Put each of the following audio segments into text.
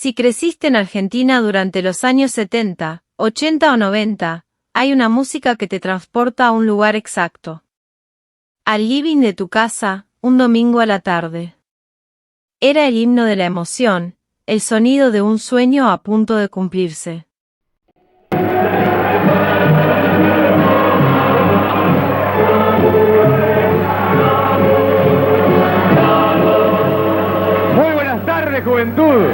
Si creciste en Argentina durante los años 70, 80 o 90, hay una música que te transporta a un lugar exacto. Al living de tu casa, un domingo a la tarde. Era el himno de la emoción, el sonido de un sueño a punto de cumplirse. Muy buenas tardes, juventud.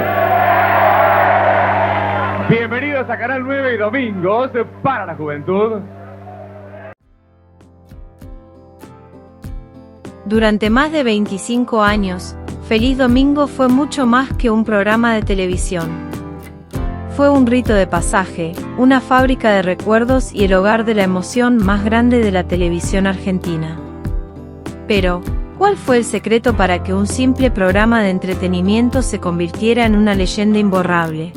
Bienvenidos a Canal 9 y Domingos para la Juventud. Durante más de 25 años, Feliz Domingo fue mucho más que un programa de televisión. Fue un rito de pasaje, una fábrica de recuerdos y el hogar de la emoción más grande de la televisión argentina. Pero, ¿cuál fue el secreto para que un simple programa de entretenimiento se convirtiera en una leyenda imborrable?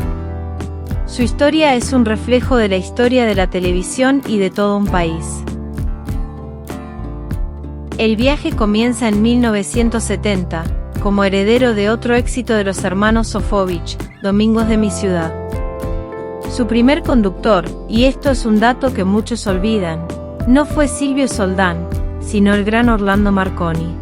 Su historia es un reflejo de la historia de la televisión y de todo un país. El viaje comienza en 1970, como heredero de otro éxito de los hermanos Sofovich, Domingos de mi ciudad. Su primer conductor, y esto es un dato que muchos olvidan, no fue Silvio Soldán, sino el gran Orlando Marconi.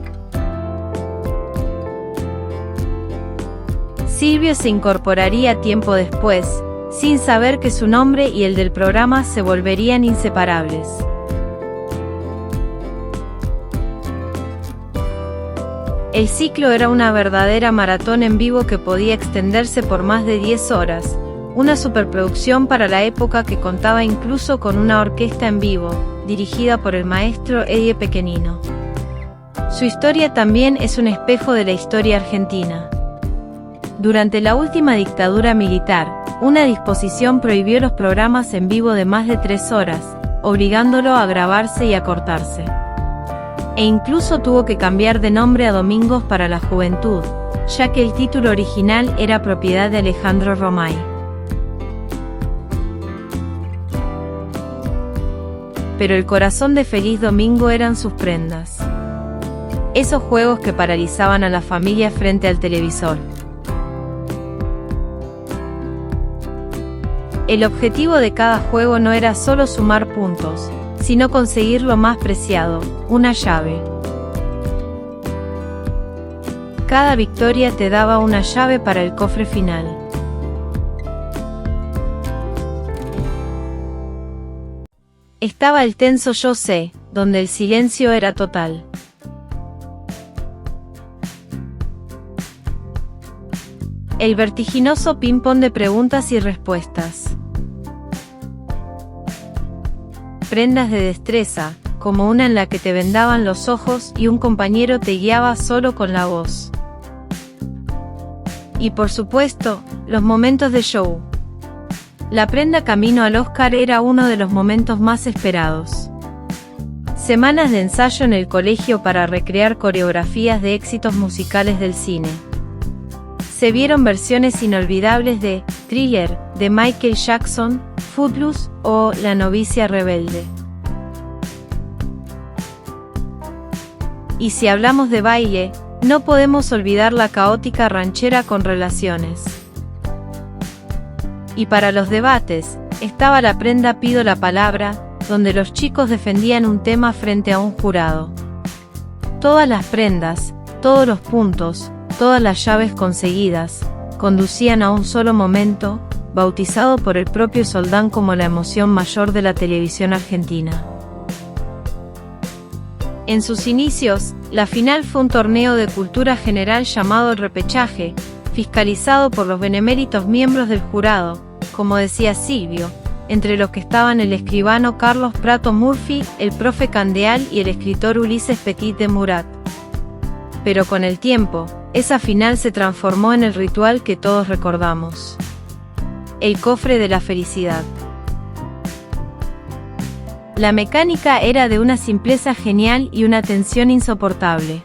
Silvio se incorporaría tiempo después, sin saber que su nombre y el del programa se volverían inseparables. El ciclo era una verdadera maratón en vivo que podía extenderse por más de 10 horas, una superproducción para la época que contaba incluso con una orquesta en vivo, dirigida por el maestro Eddie Pequenino. Su historia también es un espejo de la historia argentina. Durante la última dictadura militar, una disposición prohibió los programas en vivo de más de 3 horas, obligándolo a grabarse y a cortarse. E incluso tuvo que cambiar de nombre a Domingos para la Juventud, ya que el título original era propiedad de Alejandro Romay. Pero el corazón de Feliz Domingo eran sus prendas. Esos juegos que paralizaban a la familia frente al televisor. El objetivo de cada juego no era solo sumar puntos, sino conseguir lo más preciado, una llave. Cada victoria te daba una llave para el cofre final. Estaba el tenso Yo sé, donde el silencio era total. El vertiginoso ping-pong de preguntas y respuestas. Prendas de destreza, como una en la que te vendaban los ojos y un compañero te guiaba solo con la voz. Y por supuesto, los momentos de show. La prenda camino al Oscar era uno de los momentos más esperados. Semanas de ensayo en el colegio para recrear coreografías de éxitos musicales del cine. Se vieron versiones inolvidables de Thriller, de Michael Jackson, Footloose o La novicia rebelde. Y si hablamos de baile, no podemos olvidar la caótica ranchera con Relaciones. Y para los debates, estaba la prenda Pido la palabra, donde los chicos defendían un tema frente a un jurado. Todas las prendas, todos los puntos, todas las llaves conseguidas, conducían a un solo momento, bautizado por el propio Soldán como la emoción mayor de la televisión argentina. En sus inicios, la final fue un torneo de cultura general llamado el repechaje, fiscalizado por los beneméritos miembros del jurado, como decía Silvio, entre los que estaban el escribano Carlos Prato Murphy, el profe Candeal y el escritor Ulises Petit de Murat. Pero con el tiempo, esa final se transformó en el ritual que todos recordamos. El cofre de la felicidad. La mecánica era de una simpleza genial y una tensión insoportable.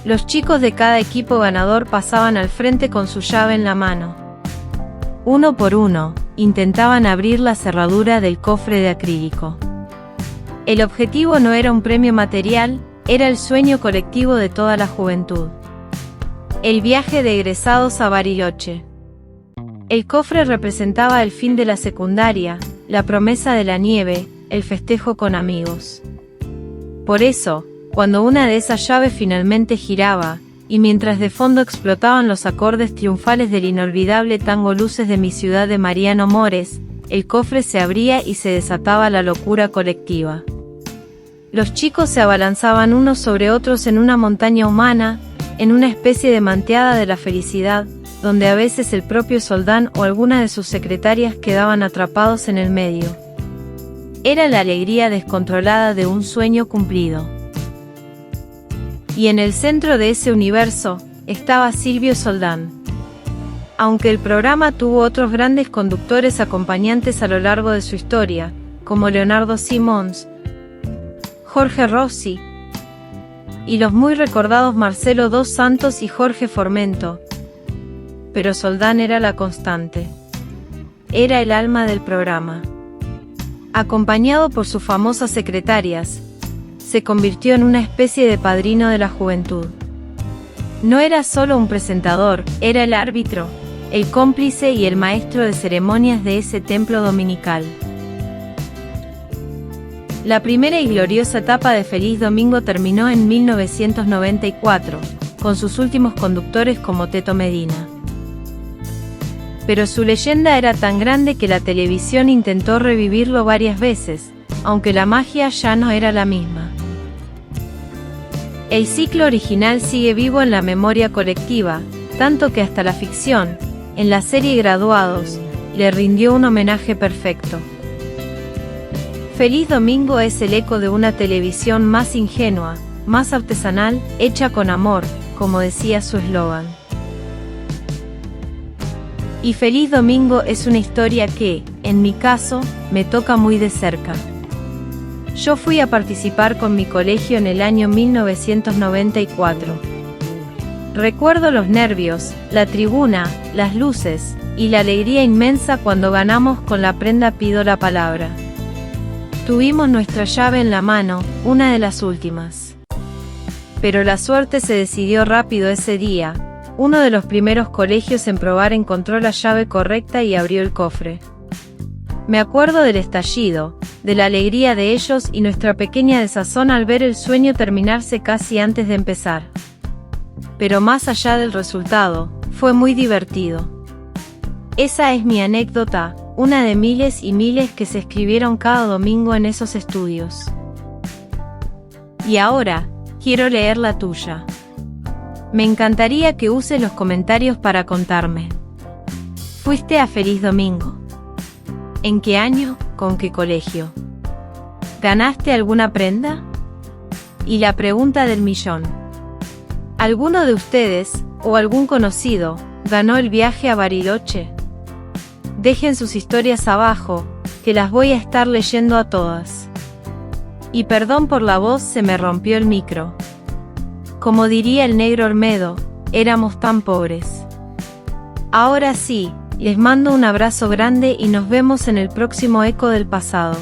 Los chicos de cada equipo ganador pasaban al frente con su llave en la mano. Uno por uno, intentaban abrir la cerradura del cofre de acrílico. El objetivo no era un premio material, era el sueño colectivo de toda la juventud. El viaje de egresados a Bariloche. El cofre representaba el fin de la secundaria, la promesa de la nieve, el festejo con amigos. Por eso, cuando una de esas llaves finalmente giraba, y mientras de fondo explotaban los acordes triunfales del inolvidable tango Luces de mi ciudad de Mariano Mores, el cofre se abría y se desataba la locura colectiva. Los chicos se abalanzaban unos sobre otros en una montaña humana, en una especie de manteada de la felicidad, donde a veces el propio Soldán o alguna de sus secretarias quedaban atrapados en el medio. Era la alegría descontrolada de un sueño cumplido. Y en el centro de ese universo, estaba Silvio Soldán. Aunque el programa tuvo otros grandes conductores acompañantes a lo largo de su historia, como Leonardo Simons, Jorge Rossi, y los muy recordados Marcelo dos Santos y Jorge Formento, pero Soldán era la constante. Era el alma del programa. Acompañado por sus famosas secretarias, se convirtió en una especie de padrino de la juventud. No era solo un presentador, era el árbitro, el cómplice y el maestro de ceremonias de ese templo dominical. La primera y gloriosa etapa de Feliz Domingo terminó en 1994, con sus últimos conductores como Teto Medina. Pero su leyenda era tan grande que la televisión intentó revivirlo varias veces, aunque la magia ya no era la misma. El ciclo original sigue vivo en la memoria colectiva, tanto que hasta la ficción, en la serie Graduados, le rindió un homenaje perfecto. Feliz Domingo es el eco de una televisión más ingenua, más artesanal, hecha con amor, como decía su eslogan. Y Feliz Domingo es una historia que, en mi caso, me toca muy de cerca. Yo fui a participar con mi colegio en el año 1994. Recuerdo los nervios, la tribuna, las luces, y la alegría inmensa cuando ganamos con la prenda Pido la Palabra. Tuvimos nuestra llave en la mano, una de las últimas. Pero la suerte se decidió rápido ese día. Uno de los primeros colegios en probar encontró la llave correcta y abrió el cofre. Me acuerdo del estallido, de la alegría de ellos y nuestra pequeña desazón al ver el sueño terminarse casi antes de empezar. Pero más allá del resultado, fue muy divertido. Esa es mi anécdota, una de miles y miles que se escribieron cada domingo en esos estudios. Y ahora, quiero leer la tuya. Me encantaría que uses los comentarios para contarme. ¿Fuiste a Feliz Domingo? ¿En qué año? ¿Con qué colegio? ¿Ganaste alguna prenda? Y la pregunta del millón. ¿Alguno de ustedes, o algún conocido, ganó el viaje a Bariloche? Dejen sus historias abajo, que las voy a estar leyendo a todas. Y perdón por la voz, se me rompió el micro. Como diría el negro Olmedo, éramos tan pobres. Ahora sí, les mando un abrazo grande y nos vemos en el próximo Eco del Pasado.